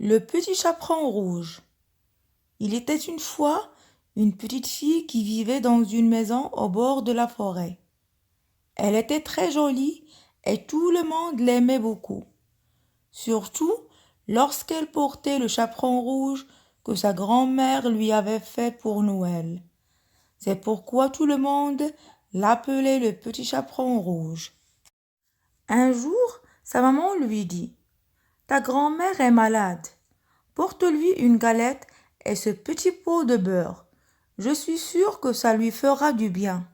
Le petit chaperon rouge. Il était une fois une petite fille qui vivait dans une maison au bord de la forêt. Elle était très jolie et tout le monde l'aimait beaucoup, surtout lorsqu'elle portait le chaperon rouge que sa grand-mère lui avait fait pour Noël. C'est pourquoi tout le monde l'appelait le petit chaperon rouge. Un jour, sa maman lui dit: Ta grand-mère est malade. Porte-lui une galette et ce petit pot de beurre. Je suis sûre que ça lui fera du bien.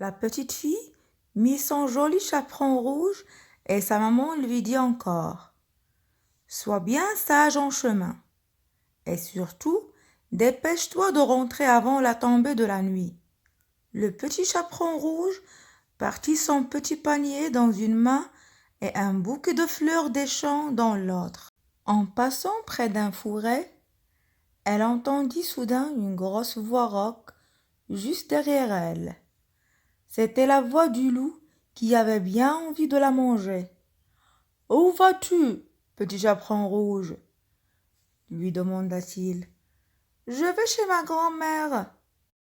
La petite fille mit son joli chaperon rouge et sa maman lui dit encore: Sois bien sage en chemin. Et surtout, dépêche-toi de rentrer avant la tombée de la nuit. Le petit chaperon rouge partit son petit panier dans une main et un bouquet de fleurs des champs dans l'autre. En passant près d'un fourré, elle entendit soudain une grosse voix rauque juste derrière elle. C'était la voix du loup qui avait bien envie de la manger. « Où vas-tu, petit chaperon rouge ?» lui demanda-t-il. « Je vais chez ma grand-mère, »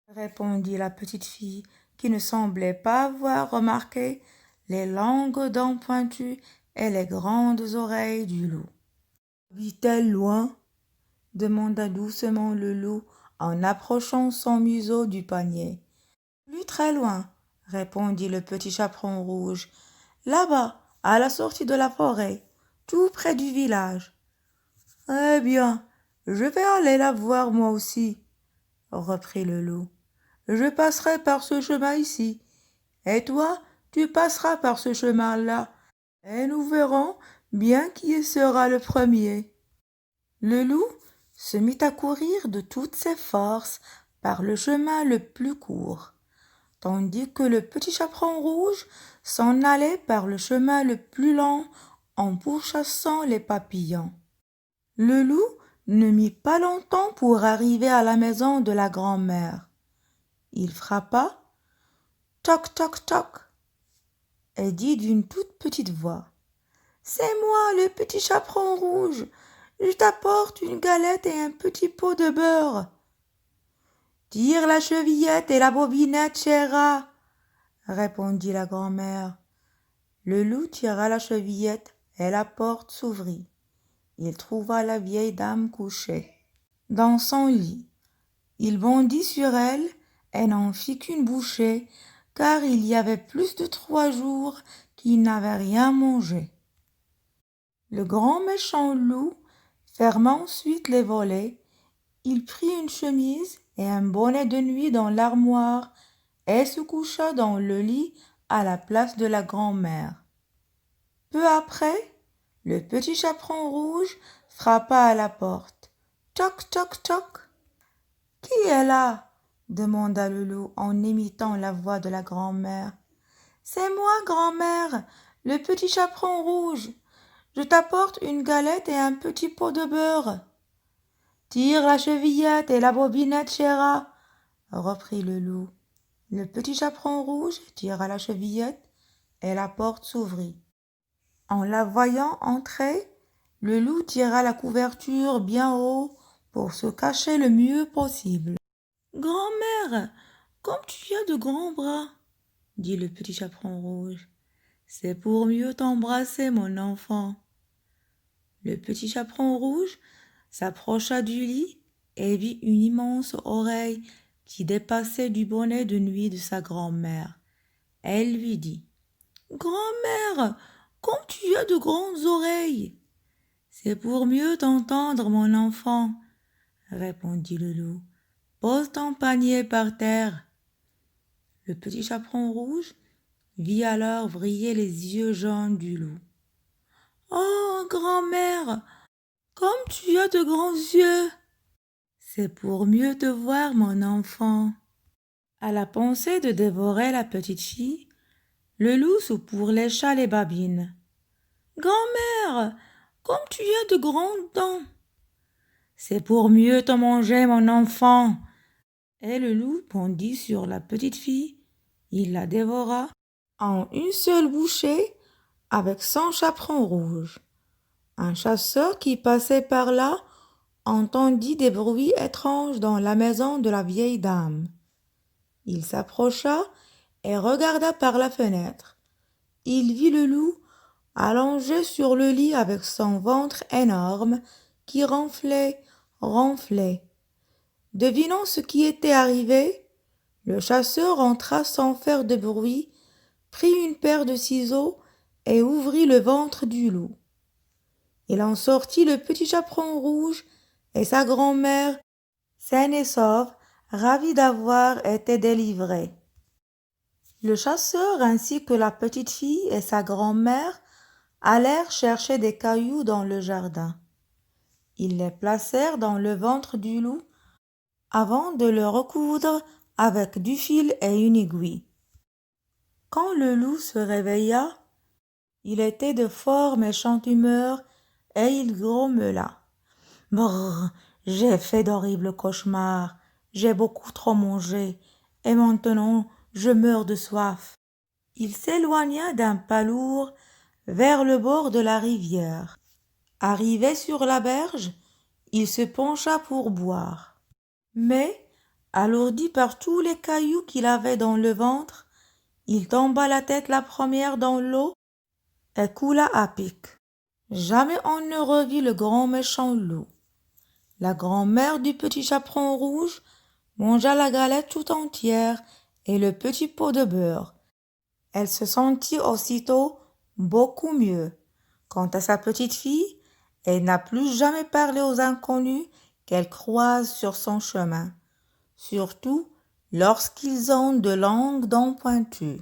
répondit la petite fille qui ne semblait pas avoir remarqué les longues dents pointues et les grandes oreilles du loup. « Vit-elle loin ?» demanda doucement le loup en approchant son museau du panier. « Plus très loin, » répondit le petit chaperon rouge. « Là-bas, à la sortie de la forêt, tout près du village. »« Eh bien, je vais aller la voir moi aussi, » reprit le loup. « Je passerai par ce chemin ici, et toi, tu passeras par ce chemin-là, et nous verrons bien qui sera le premier. » Le loup se mit à courir de toutes ses forces par le chemin le plus court, tandis que le petit chaperon rouge s'en allait par le chemin le plus long en pourchassant les papillons. Le loup ne mit pas longtemps pour arriver à la maison de la grand-mère. Il frappa, toc toc toc, et dit d'une toute petite voix: « C'est moi, le petit chaperon rouge. Je t'apporte une galette et un petit pot de beurre. »« Tire la chevillette et la bobinette, chéra, » répondit la grand-mère. Le loup tira la chevillette et la porte s'ouvrit. Il trouva la vieille dame couchée dans son lit. Il bondit sur elle et n'en fit qu'une bouchée, car il y avait plus de 3 jours qu'il n'avait rien mangé. Le grand méchant loup ferma ensuite les volets. Il prit une chemise et un bonnet de nuit dans l'armoire et se coucha dans le lit à la place de la grand-mère. Peu après, le petit chaperon rouge frappa à la porte. Toc, toc, toc. « Qui est là ?» demanda le loup en imitant la voix de la grand-mère. « C'est moi, grand-mère, le petit chaperon rouge. Je t'apporte une galette et un petit pot de beurre. »« Tire la chevillette et la bobinette, chéra, » reprit le loup. Le petit chaperon rouge tira la chevillette et la porte s'ouvrit. En la voyant entrer, le loup tira la couverture bien haut pour se cacher le mieux possible. « Grand-mère, comme tu as de grands bras, » dit le petit chaperon rouge. « C'est pour mieux t'embrasser, mon enfant. » Le petit chaperon rouge s'approcha du lit et vit une immense oreille qui dépassait du bonnet de nuit de sa grand-mère. Elle lui dit: « Grand-mère, comme tu as de grandes oreilles !»« C'est pour mieux t'entendre, mon enfant, » répondit le loup. « Pose ton panier par terre. » Le petit chaperon rouge vit alors briller les yeux jaunes du loup. « Oh, grand-mère, comme tu as de grands yeux !»« C'est pour mieux te voir, mon enfant. » À la pensée de dévorer la petite fille, le loup se pourlécha les babines. « Grand-mère, comme tu as de grandes dents !»« C'est pour mieux te manger, mon enfant. » Et le loup bondit sur la petite fille. Il la dévora en une seule bouchée avec son chaperon rouge. Un chasseur qui passait par là entendit des bruits étranges dans la maison de la vieille dame. Il s'approcha et regarda par la fenêtre. Il vit le loup allongé sur le lit avec son ventre énorme qui ronflait. Devinant ce qui était arrivé, le chasseur entra sans faire de bruit, prit une paire de ciseaux et ouvrit le ventre du loup. Il en sortit le petit chaperon rouge et sa grand-mère, saine et sauve, ravie d'avoir été délivrée. Le chasseur ainsi que la petite fille et sa grand-mère allèrent chercher des cailloux dans le jardin. Ils les placèrent dans le ventre du loup avant de le recoudre avec du fil et une aiguille. Quand le loup se réveilla, il était de fort méchante humeur et il grommela. « Brrr, j'ai fait d'horribles cauchemars, j'ai beaucoup trop mangé, et maintenant je meurs de soif. » Il s'éloigna d'un pas lourd vers le bord de la rivière. Arrivé sur la berge, il se pencha pour boire. Mais, alourdi par tous les cailloux qu'il avait dans le ventre, il tomba la tête la première dans l'eau et coula à pic. Jamais on ne revit le grand méchant loup. La grand-mère du petit chaperon rouge mangea la galette tout entière et le petit pot de beurre. Elle se sentit aussitôt beaucoup mieux. Quant à sa petite fille, elle n'a plus jamais parlé aux inconnus qu'elle croise sur son chemin, surtout lorsqu'ils ont de longues dents pointues.